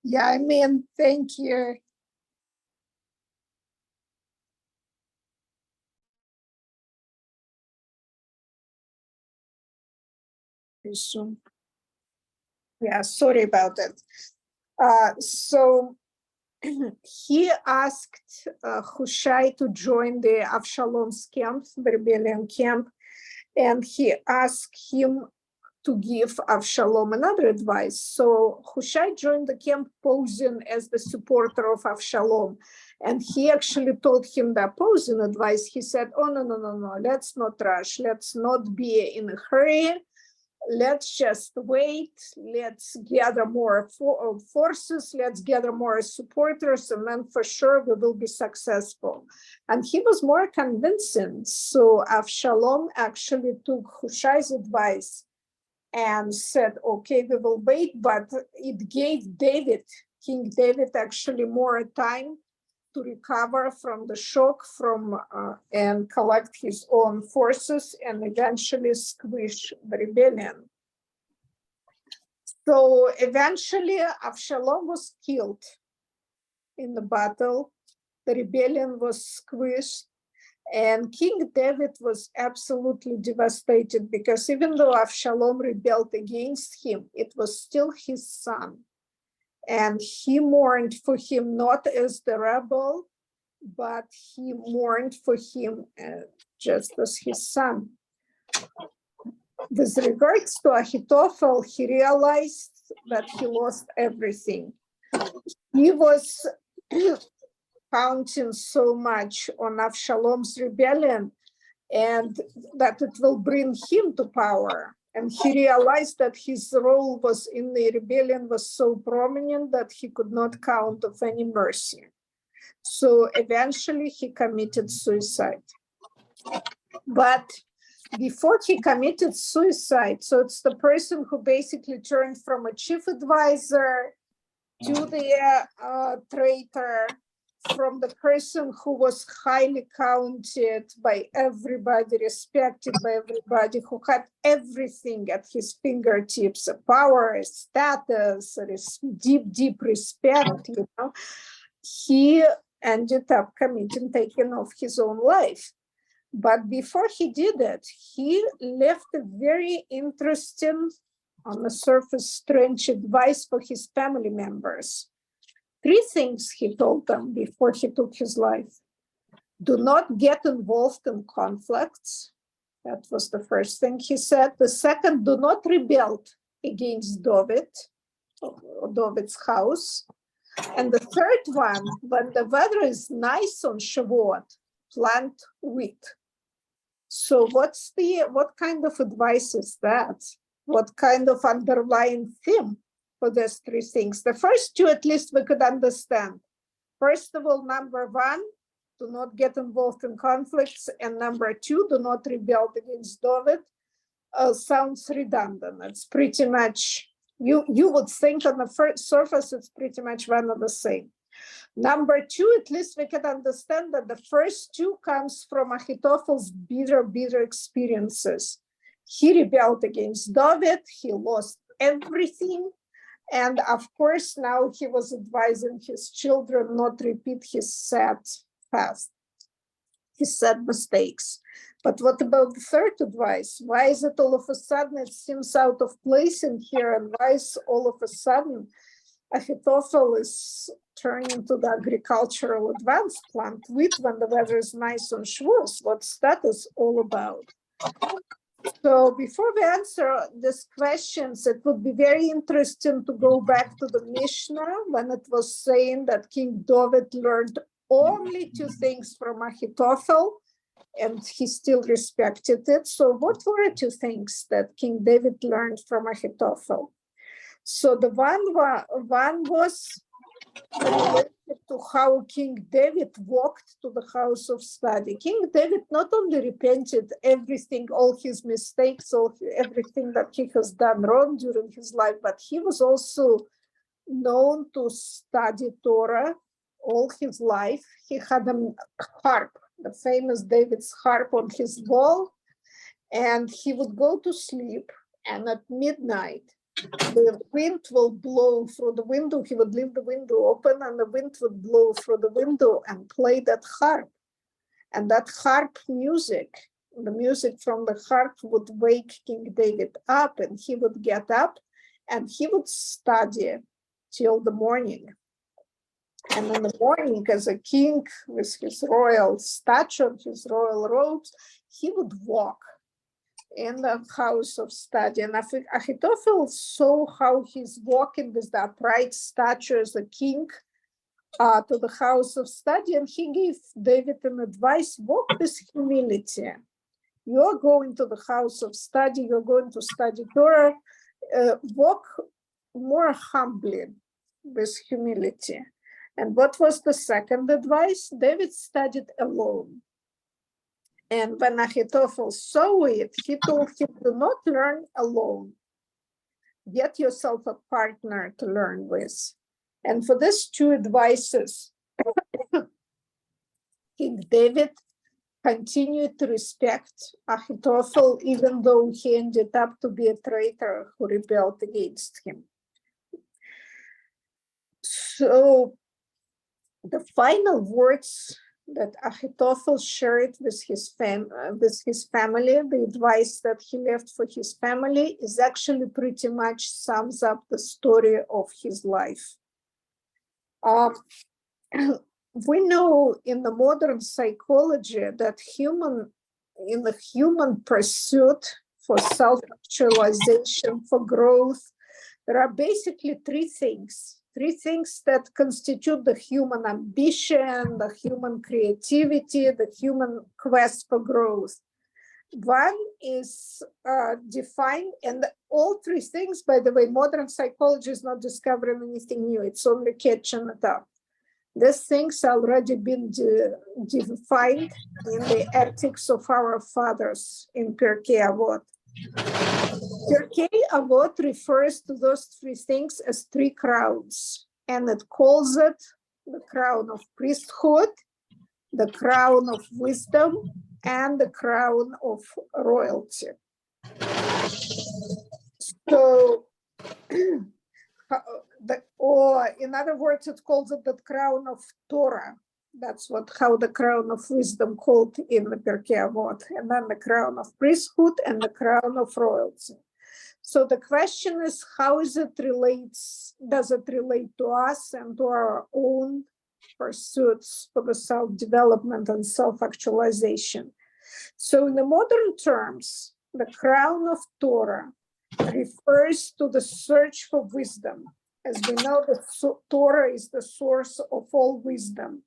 Yeah, I mean, thank you. Yeah, sorry about it. So he asked Hushai to join the Avshalom's camp, the rebellion camp, and he asked him to give Avshalom another advice. So Hushai joined the camp posing as the supporter of Avshalom. And he actually told him the opposing advice. He said, oh, no, let's not rush. Let's not be in a hurry. Let's just wait. Let's gather more forces. Let's gather more supporters. And then for sure we will be successful. And he was more convincing. So Avshalom actually took Hushai's advice and said, okay, we will wait, but it gave King David actually more time to recover from the shock and collect his own forces and eventually squish the rebellion. So eventually Avshalom was killed in the battle. The rebellion was squished. And King David was absolutely devastated because even though Avshalom rebelled against him, it was still his son. And he mourned for him not as the rebel, but he mourned for him just as his son. With regards to Ahithophel, he realized that he lost everything. He was counting so much on Avshalom's rebellion and that it will bring him to power. And he realized that his role was in the rebellion was so prominent that he could not count of any mercy. So eventually he committed suicide. But before he committed suicide, so it's the person who basically turned from a chief advisor to the traitor, from the person who was highly counted by everybody, respected by everybody, who had everything at his fingertips, a power, a status, deep respect, he ended up taking off his own life. But before he did it, he left a very interesting, on the surface, strange advice for his family members. 3 things he told them before he took his life. Do not get involved in conflicts. That was the first thing he said. The second, do not rebel against David's house. And the third one, when the weather is nice on Shavuot, plant wheat. So what kind of advice is that? What kind of underlying theme for these 3 things? The first 2, at least we could understand. First of all, number 1, do not get involved in conflicts. And number 2, do not rebel against David. Sounds redundant. It's pretty much, you would think on the first surface, it's pretty much one and the same. Number 2, at least we can understand that the first 2 comes from Ahithophel's bitter experiences. He rebelled against David, he lost everything, and of course now he was advising his children not repeat his sad past, his sad mistakes. But what about the third advice? Why is it all of a sudden it seems out of place in here, and why is all of a sudden Ahitophel is turning to the agricultural advanced plant wheat when the weather is nice on Shavuos? What's that is all about? So before we answer these questions, it would be very interesting to go back to the Mishnah when it was saying that King David learned only 2 things from Ahitophel, and he still respected it. So what were 2 things that King David learned from Ahitophel? So the one was related to how King David walked to the house of study. King David not only repented everything, all his mistakes, everything that he has done wrong during his life, but he was also known to study Torah all his life. He had a harp, the famous David's harp on his wall, and he would go to sleep, and at midnight the wind will blow through the window. He would leave the window open and the wind would blow through the window and play that harp. And that harp music, the music from the harp would wake King David up, and he would get up and he would study till the morning. And in the morning, as a king with his royal stature, his royal robes, he would walk in the house of study. And Ahithophel saw how he's walking with the upright stature as a king to the house of study, and he gave David an advice: walk with humility. You're going to the house of study, you're going to study Torah, walk more humbly with humility. And what was the second advice? David studied alone. And when Ahithophel saw it, he told him, do not learn alone. Get yourself a partner to learn with. And for these two advices, King David continued to respect Ahithophel, even though he ended up to be a traitor who rebelled against him. So the final words that Ahithophel shared with his family, the advice that he left for his family, is actually pretty much sums up the story of his life. We know in the modern psychology that in the human pursuit for self-actualization, for growth, there are basically three things that constitute the human ambition, the human creativity, the human quest for growth. One is defined, and all three things, by the way, modern psychology is not discovering anything new, it's only catching it up. These things already been defined in the ethics of our fathers in Pirkei Avot. Pirkei Avot refers to those three things as three crowns, and it calls it the crown of priesthood, the crown of wisdom, and the crown of royalty. So, or in other words, it calls it the crown of Torah. That's how the crown of wisdom called in the Pirkei Avot, and then the crown of priesthood and the crown of royalty. So the question is, how does it relate to us and to our own pursuits for the self-development and self-actualization? So in the modern terms, the crown of Torah refers to the search for wisdom. As we know, the Torah is the source of all wisdom.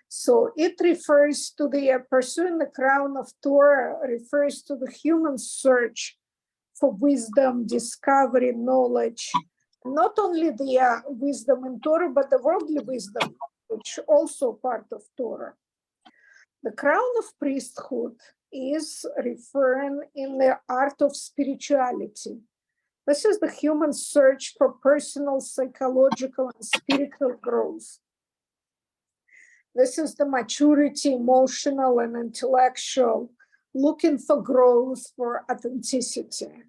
So it refers to the pursuing the crown of Torah refers to the human search for wisdom, discovery, knowledge, not only the wisdom in Torah, but the worldly wisdom, which also part of Torah. The crown of priesthood is referring in the art of spirituality. This is the human search for personal, psychological, and spiritual growth. This is the maturity, emotional and intellectual, looking for growth, for authenticity.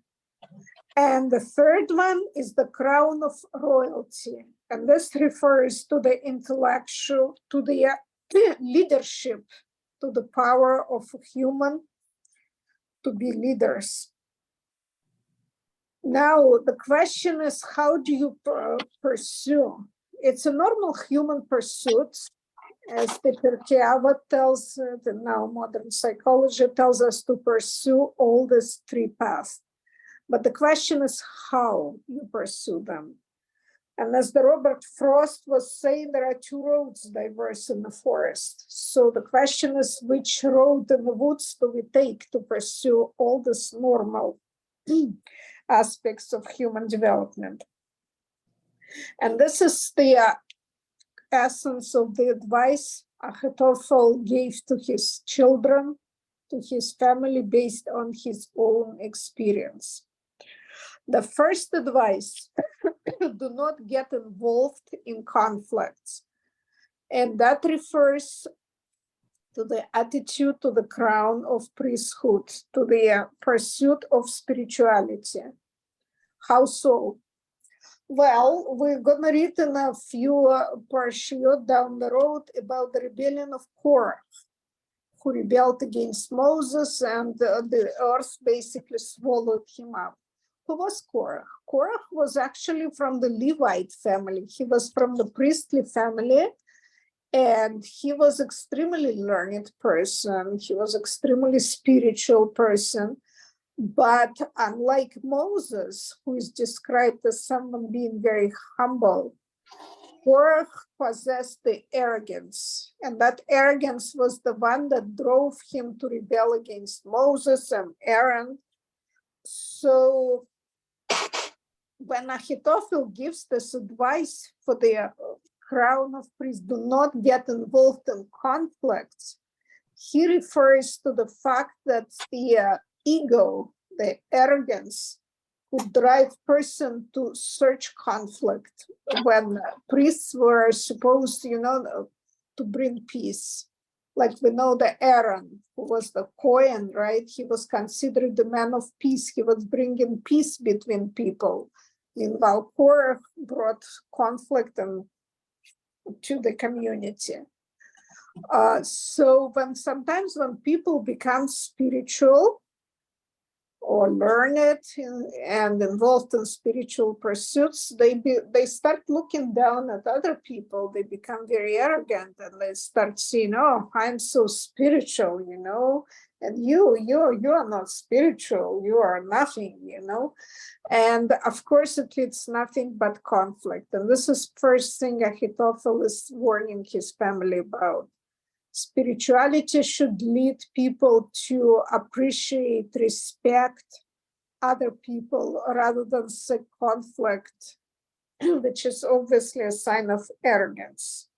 And the third one is the crown of royalty. And this refers to the intellectual, to the leadership, to the power of human to be leaders. Now, the question is, how do you pursue? It's a normal human pursuit, as the Pirkei Avot tells, the now modern psychology tells us to pursue all these three paths. But the question is how you pursue them. And as the Robert Frost was saying, there are two roads diverse in the forest. So the question is, which road in the woods do we take to pursue all these normal aspects of human development? And this is the essence of the advice Ahithophel gave to his children, to his family, based on his own experience. The first advice, do not get involved in conflicts. And that refers to the attitude to the crown of priesthood, to the pursuit of spirituality. How so? Well, we're going to read in a few parshiot down the road about the rebellion of Korah, who rebelled against Moses, and the earth basically swallowed him up. Who was Korah? Korah was actually from the Levite family. He was from the priestly family, and he was extremely learned person. He was extremely spiritual person. But unlike Moses, who is described as someone being very humble, Korah possessed the arrogance, and that arrogance was the one that drove him to rebel against Moses and Aaron. So when Ahithophel gives this advice for the crown of priests, do not get involved in conflicts, he refers to the fact that the ego, the arrogance, would drive person to search conflict when priests were supposed, to bring peace. Like we know the Aaron, who was the Kohen, right? He was considered the man of peace. He was bringing peace between people. Meanwhile, Korah brought conflict to the community. So sometimes when people become spiritual or learned and involved in spiritual pursuits, they start looking down at other people. They become very arrogant, and they start saying, "Oh, I'm so spiritual, and you are not spiritual. You are nothing, And of course, it leads nothing but conflict. And this is first thing Ahithophel is warning his family about. Spirituality should lead people to appreciate, respect other people rather than seek conflict, which is obviously a sign of arrogance.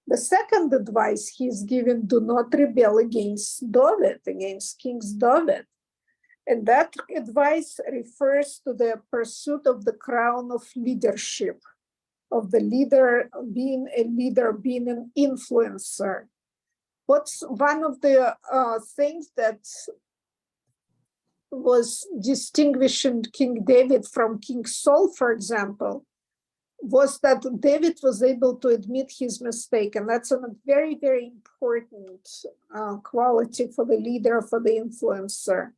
The second advice he's given, do not rebel against David, against King David. And that advice refers to the pursuit of the crown of leadership, of the leader, being an influencer. What's one of the things that was distinguishing King David from King Saul, for example, was that David was able to admit his mistake. And that's a very, very important quality for the leader, for the influencer.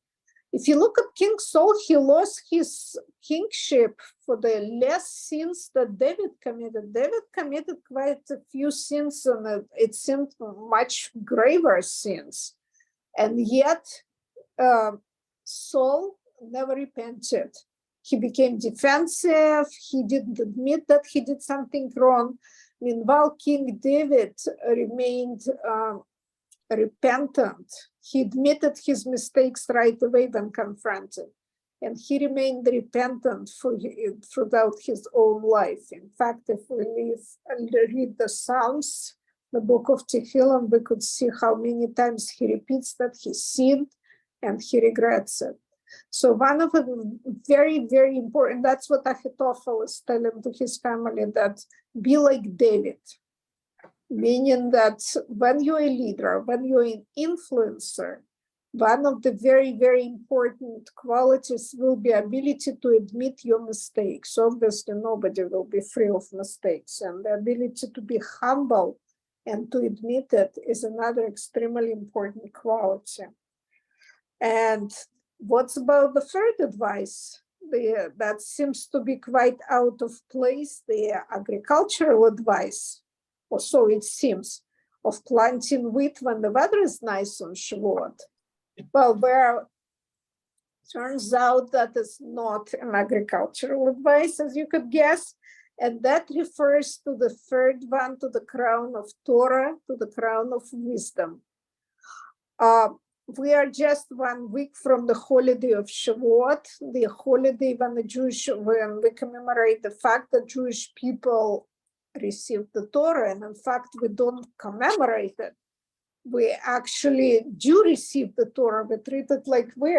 If you look at King Saul, he lost his kingship for the less sins that David committed. David committed quite a few sins, and it seemed much graver sins. And yet, Saul never repented. He became defensive. He didn't admit that he did something wrong. Meanwhile, King David remained repentant. He admitted his mistakes right away when confronted, and he remained repentant throughout his own life. In fact, if we read the Psalms, the book of Tehillim, we could see how many times he repeats that he sinned and he regrets it. So one of the very, very important, that's what Ahithophel is telling to his family, that be like David. Meaning that when you're a leader, when you're an influencer, one of the very, very important qualities will be ability to admit your mistakes. Obviously, nobody will be free of mistakes, and the ability to be humble and to admit it is another extremely important quality. And what's about the third advice? That seems to be quite out of place, the agricultural advice, or so it seems, of planting wheat when the weather is nice on Shavuot. Well, turns out that is not an agricultural advice, as you could guess, and that refers to the third one, to the crown of Torah, to the crown of wisdom. We are just 1 week from the holiday of Shavuot, the holiday when we commemorate the fact that Jewish people received the Torah, and in fact, we don't commemorate it. We actually do receive the Torah. We treat it like we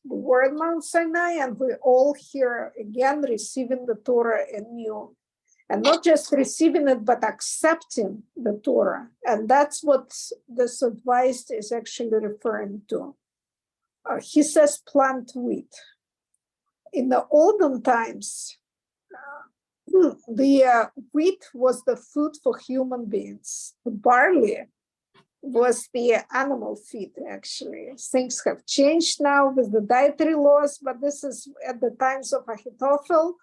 were in Mount Sinai, and we're all here again receiving the Torah anew. And not just receiving it, but accepting the Torah. And that's what this advice is actually referring to. He says plant wheat. in the olden times, the wheat was the food for human beings. The barley was the animal feed, actually. Things have changed now with the dietary laws, but this is at the times of Ahitophel.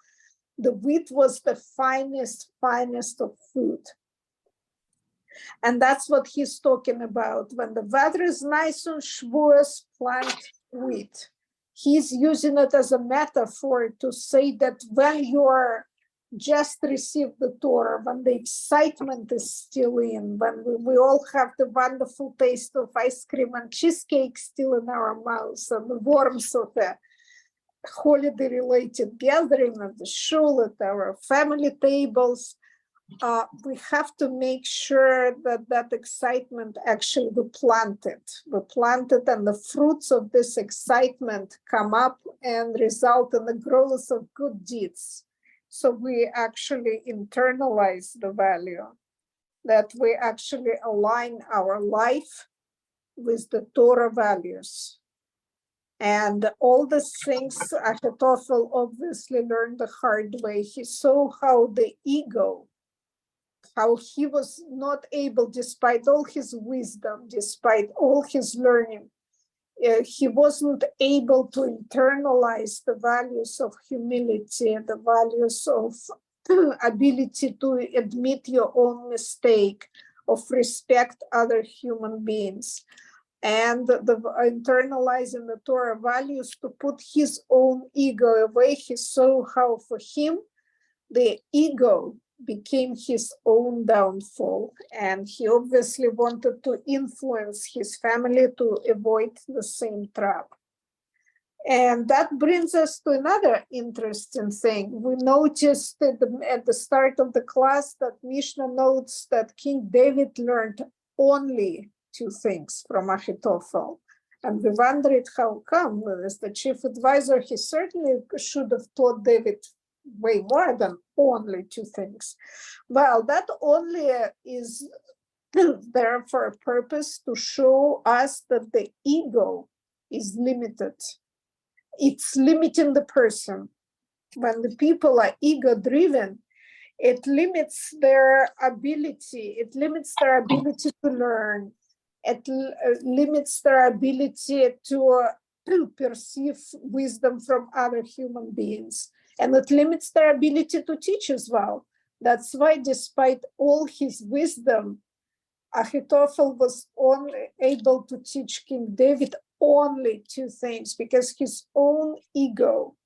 The wheat was the finest of food. And that's what he's talking about. When the weather is nice on Shavuos, plant wheat. He's using it as a metaphor to say that when you're just received the Torah, when the excitement is still in, when we all have the wonderful taste of ice cream and cheesecake still in our mouths, and the warmth of the holiday-related gathering at the shul, at our family tables, we have to make sure that that excitement actually we plant it, and the fruits of this excitement come up and result in the growth of good deeds. So we actually internalize the value, that we actually align our life with the Torah values. And all these things, Ahitophel obviously learned the hard way. He saw how the ego, how he was not able, despite all his wisdom, despite all his learning, he wasn't able to internalize the values of humility, the values of ability to admit your own mistake, of respect other human beings, and the internalizing the Torah values to put his own ego away. He saw how for him the ego became his own downfall, and he obviously wanted to influence his family to avoid the same trap. And that brings us to another interesting thing. We noticed at the start of the class that Mishnah notes that King David learned only 2 things from Ahitophel. And we wondered how come. As the chief advisor, he certainly should have taught David way more than only 2 things. Well, that only is there for a purpose to show us that the ego is limited. It's limiting the person. When the people are ego-driven, it limits their ability. It limits their ability to learn. It limits their ability to perceive wisdom from other human beings. And it limits their ability to teach as well. That's why, despite all his wisdom, Ahitophel was only able to teach King David only 2 things, because his own ego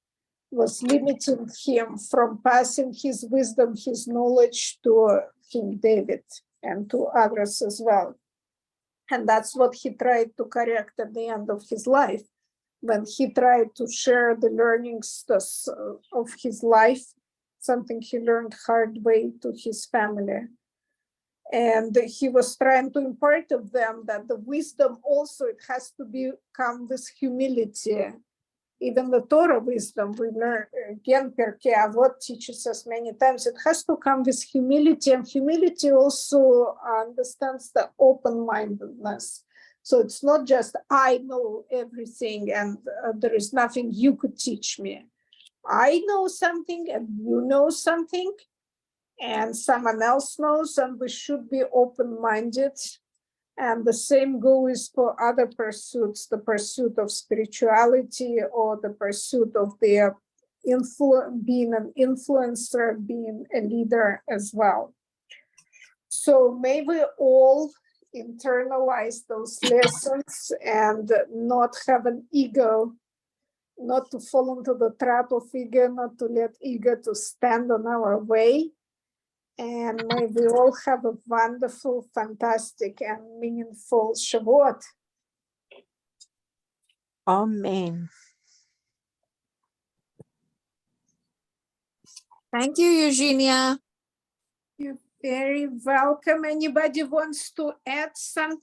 was limiting him from passing his wisdom, his knowledge to King David and to others as well. And that's what he tried to correct at the end of his life, when he tried to share the learnings of his life, something he learned hard way, to his family. And he was trying to impart of them that the wisdom also, it has to come with humility. Even the Torah wisdom, we learn, again, Pirkei Avot teaches us many times, it has to come with humility, and humility also understands the open-mindedness. So it's not just, I know everything and there is nothing you could teach me. I know something and you know something and someone else knows, and we should be open-minded. And the same goes for other pursuits, the pursuit of spirituality or the pursuit of being an influencer, being a leader as well. So may we all internalize those lessons and not have an ego, not to fall into the trap of ego, not to let ego to stand on our way. And may we all have a wonderful, fantastic, and meaningful Shavuot. Amen. Thank you, Eugenia. You're very welcome. Anybody wants to add something?